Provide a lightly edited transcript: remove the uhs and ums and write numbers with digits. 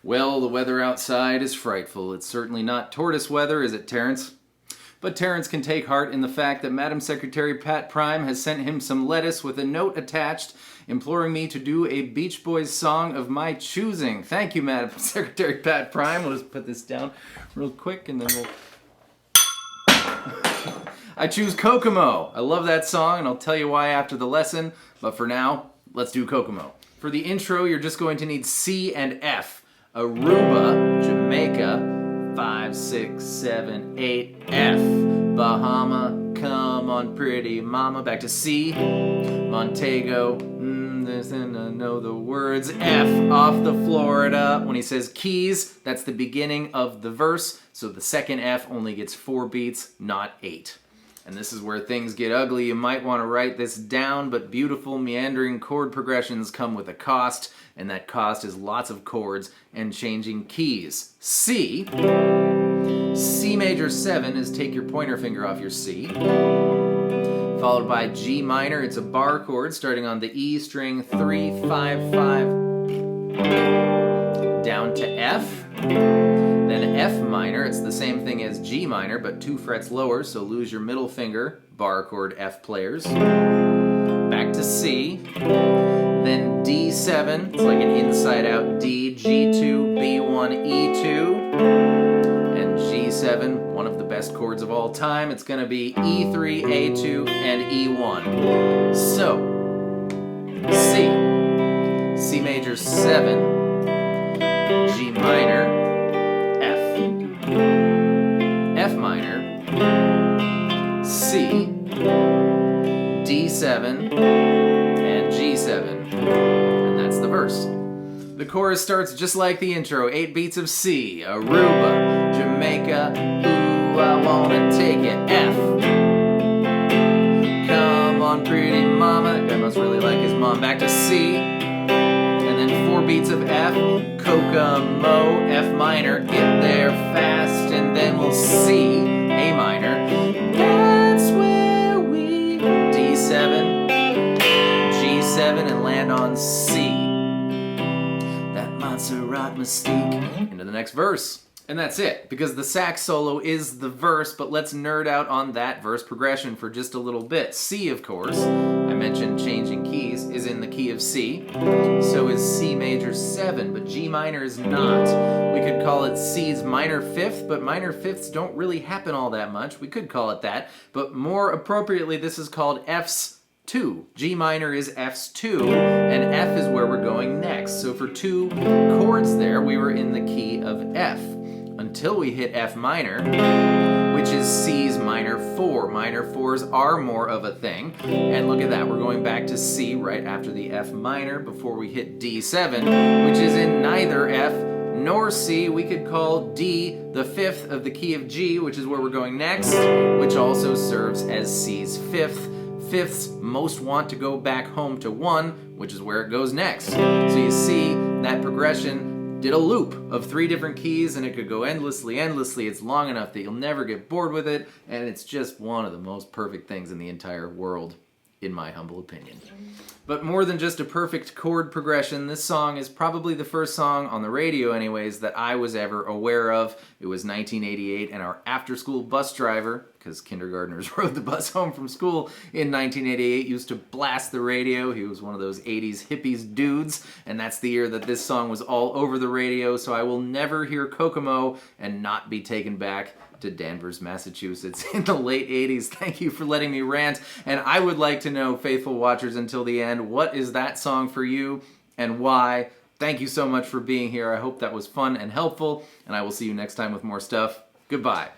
Well, the weather outside is frightful. It's certainly not tortoise weather, is it, Terrence? But Terrence can take heart in the fact that Madam Secretary Pat Prime has sent him some lettuce with a note attached imploring me to do a Beach Boys song of my choosing. Thank you, Madam Secretary Pat Prime. We'll just put this down real quick and then we'll... I choose Kokomo. I love that song and I'll tell you why after the lesson. But for now, let's do Kokomo. For the intro, you're just going to need C and F. Aruba, Jamaica, 5, 6, 7, 8, F. Bahama, come on pretty mama, back to C. Montego, I know the words. F, off the Florida. When he says keys, that's the beginning of the verse, so the second F only gets 4 beats, not 8. And this is where things get ugly. You might want to write this down, but beautiful meandering chord progressions come with a cost, and that cost is lots of chords and changing keys. C. C major 7 is take your pointer finger off your C. Followed by G minor. It's a bar chord starting on the E string 3, 5, 5. Down to F. Then F minor, it's the same thing as G minor, but 2 frets lower, so lose your middle finger, bar chord F players. Back to C, then D7, it's like an inside-out D, G2, B1, E2, and G7, one of the best chords of all time. It's going to be E3, A2, and E1. So, C, C major 7, G minor, F minor, C, D7, and G7. And that's the verse. The chorus starts just like the intro, 8 beats of C. Aruba, Jamaica, ooh, I wanna take it. F, come on pretty mama. Guy must really like his mom. Back to C. And then 4 beats of F. Kokomo, F minor, get there fast, and then we'll C, A minor. That's where we D7, G7, and land on C. That Montserrat mystique. Into the next verse. And that's it, because the sax solo is the verse, but let's nerd out on that verse progression for just a little bit. C, of course, I mentioned changing keys, is in the key of C. So is C major 7, but G minor is not. We could call it C's minor 5th, but minor 5ths don't really happen all that much. We could call it that, but more appropriately, this is called F's 2. G minor is F's 2, and F is where we're going next. So for 2 chords there, we were in the key of F. Until we hit F minor, which is C's minor 4. Minor 4s are more of a thing. And look at that, we're going back to C right after the F minor before we hit D7, which is in neither F nor C. We could call D the 5th of the key of G, which is where we're going next, which also serves as C's 5th. 5ths most want to go back home to 1, which is where it goes next. So you see that progression did a loop of 3 different keys, and it could go endlessly. It's long enough that you'll never get bored with it, and it's just one of the most perfect things in the entire world, in my humble opinion. But more than just a perfect chord progression, this song is probably the first song on the radio anyways that I was ever aware of. It was 1988, and our after-school bus driver, because kindergartners rode the bus home from school in 1988, used to blast the radio. He was one of those 80s hippies dudes, and that's the year that this song was all over the radio, so I will never hear Kokomo and not be taken back to Danvers, Massachusetts in the late 80s. Thank you for letting me rant, and I would like to know, faithful watchers until the end, what is that song for you and why? Thank you so much for being here. I hope that was fun and helpful, and I will see you next time with more stuff. Goodbye.